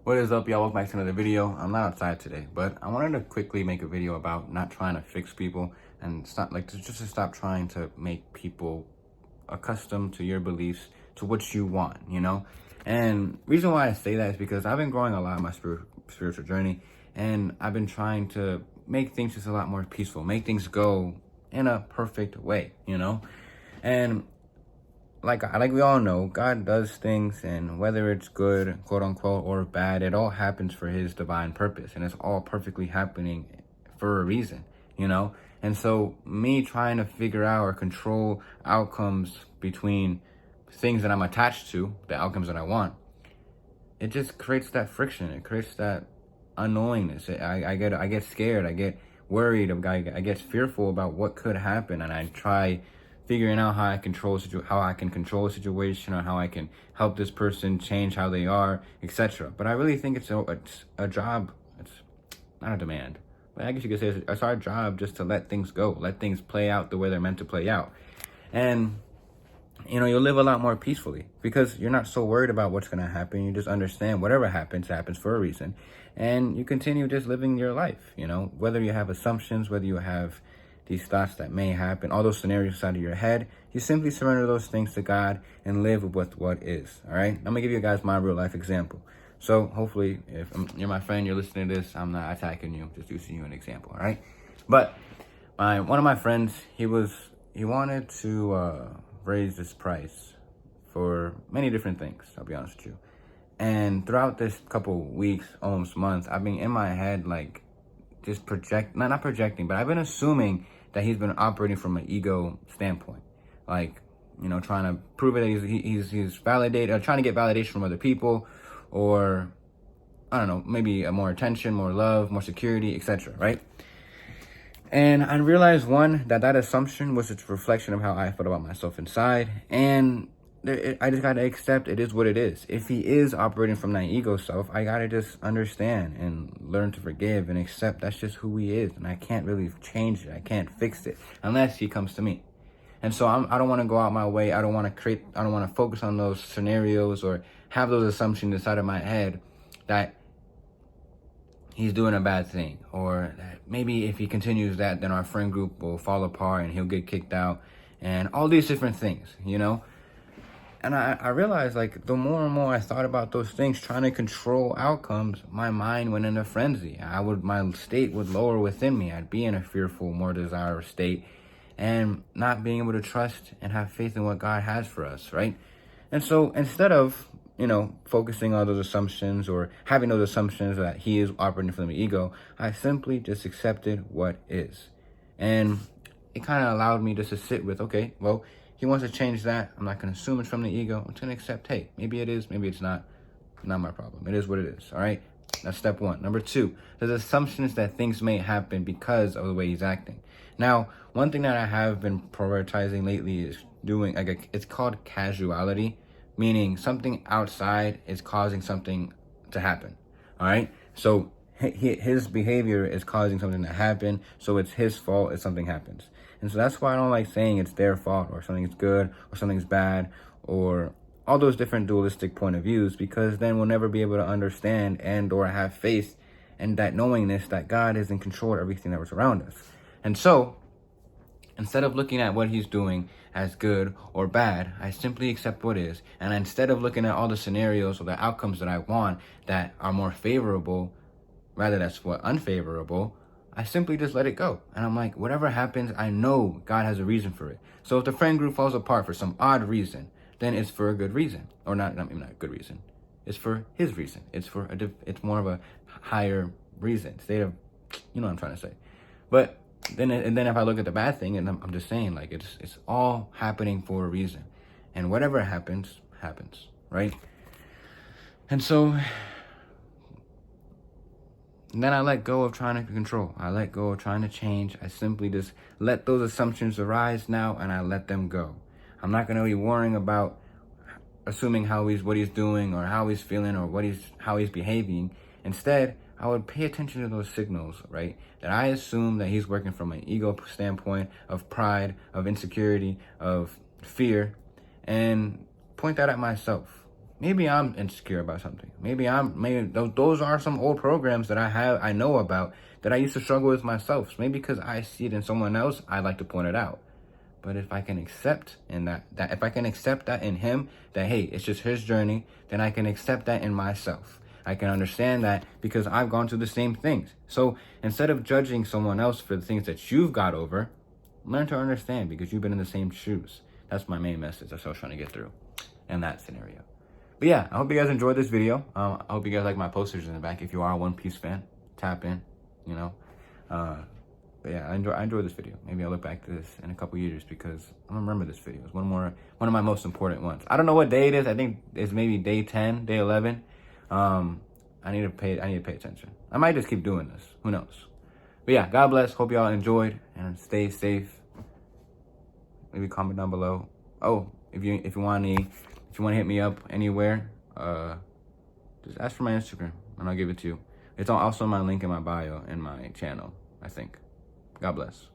What is up, y'all? Welcome back to another video. I'm not outside today, but I wanted to quickly make a video about not trying to fix people and stop, just to stop trying to make people accustomed to your beliefs, to what you want, you know? And reason why I say that is because I've been growing a lot in my spiritual journey, and I've been trying to make things just a lot more peaceful, make things go in a perfect way, you know? And like we all know, God does things, and whether it's good, quote unquote, or bad, it all happens for his divine purpose, and it's all perfectly happening for a reason, you know? And so me trying to figure out or control outcomes between things that I'm attached to, the outcomes that I want, it just creates that friction. It creates that unknowingness. I get scared. I get worried. I get fearful about what could happen, and I try figuring out how I can control a situation, or how I can help this person change how they are, etc. But I really think it's a job. It's not a demand, but I guess you could say it's our job just to let things go, let things play out the way they're meant to play out, and you'll live a lot more peacefully because you're not so worried about what's going to happen. You just understand whatever happens for a reason, and you continue just living your life. Whether you have assumptions, whether you have these thoughts that may happen, all those scenarios inside of your head, you simply surrender those things to God and live with what is. All right, I'm gonna give you guys my real life example. So hopefully, if you're my friend, you're listening to this, I'm not attacking you, just using you an example. All right, but one of my friends, he wanted to raise this price for many different things, I'll be honest with you. And throughout this couple weeks, almost months, I've been in my head just not projecting, but I've been assuming that he's been operating from an ego standpoint, trying to prove it that he's validated, trying to get validation from other people, or I don't know, maybe more attention, more love, more security, etc. Right? And I realized, one, that assumption was a reflection of how I felt about myself inside, and I just gotta accept it is what it is. If he is operating from that ego self, I gotta just understand and learn to forgive and accept that's just who he is, and I can't really change it. I can't fix it unless he comes to me. And so I don't want to go out my way. I don't want to focus on those scenarios or have those assumptions inside of my head that he's doing a bad thing, or that maybe if he continues that, then our friend group will fall apart and he'll get kicked out, and all these different things, And I realized, the more and more I thought about those things, trying to control outcomes, my mind went into frenzy. My state would lower within me. I'd be in a fearful, more desirous state, and not being able to trust and have faith in what God has for us, right? And so instead of, focusing on those assumptions or having those assumptions that he is operating from the ego, I simply just accepted what is. And it kind of allowed me just to sit with, okay, well, he wants to change that. I'm not going to assume it's from the ego. I'm just going to accept, hey, maybe it is, maybe it's not. Not my problem. It is what it is, all right? That's step one. Number two, there's assumptions that things may happen because of the way he's acting. Now, one thing that I have been prioritizing lately is it's called casuality, meaning something outside is causing something to happen, all right? So his behavior is causing something to happen, so it's his fault if something happens. And so that's why I don't like saying it's their fault, or something's good, or something's bad, or all those different dualistic point of views, because then we'll never be able to understand and or have faith and that knowingness that God is in control of everything that was around us. And so instead of looking at what he's doing as good or bad, I simply accept what is. And instead of looking at all the scenarios or the outcomes that I want that are more favorable, rather that's what unfavorable, I simply just let it go. And I'm like, whatever happens, I know God has a reason for it. So if the friend group falls apart for some odd reason, then it's for a good reason. Or not a good reason. It's for his reason. It's more of a higher reason. State of, you know what I'm trying to say. But then if I look at the bad thing, and I'm just saying, it's all happening for a reason. And whatever happens, right? And so then I let go of trying to control. I let go of trying to change. I simply just let those assumptions arise now, and I let them go. I'm not going to be worrying about assuming what he's doing, or how he's feeling, or how he's behaving. Instead, I would pay attention to those signals, right? That I assume that he's working from an ego standpoint, of pride, of insecurity, of fear, and point that at myself. maybe I'm insecure about something. Maybe those are some old programs that I know about that I used to struggle with myself. So maybe because I see it in someone else, I like to point it out. But if I can accept in that if I can accept that in him, that hey, it's just his journey, then I can accept that in myself. I can understand that because I've gone through the same things. So instead of judging someone else for the things that you've got over, learn to understand because you've been in the same shoes. That's my main message. That's what I was trying to get through in that scenario. But yeah, I hope you guys enjoyed this video. I hope you guys like my posters in the back. If you are a One Piece fan, tap in, you know. But yeah, I enjoy this video. Maybe I'll look back to this in a couple years because I'm gonna remember this video. It's one of my most important ones. I don't know what day it is. I think it's maybe day 10, day 11. I need to pay attention. I might just keep doing this. Who knows? But yeah, God bless. Hope y'all enjoyed and stay safe. Maybe comment down below. Oh, if you want to hit me up anywhere, just ask for my Instagram and I'll give it to you. It's also my link in my bio in my channel, I think. God bless.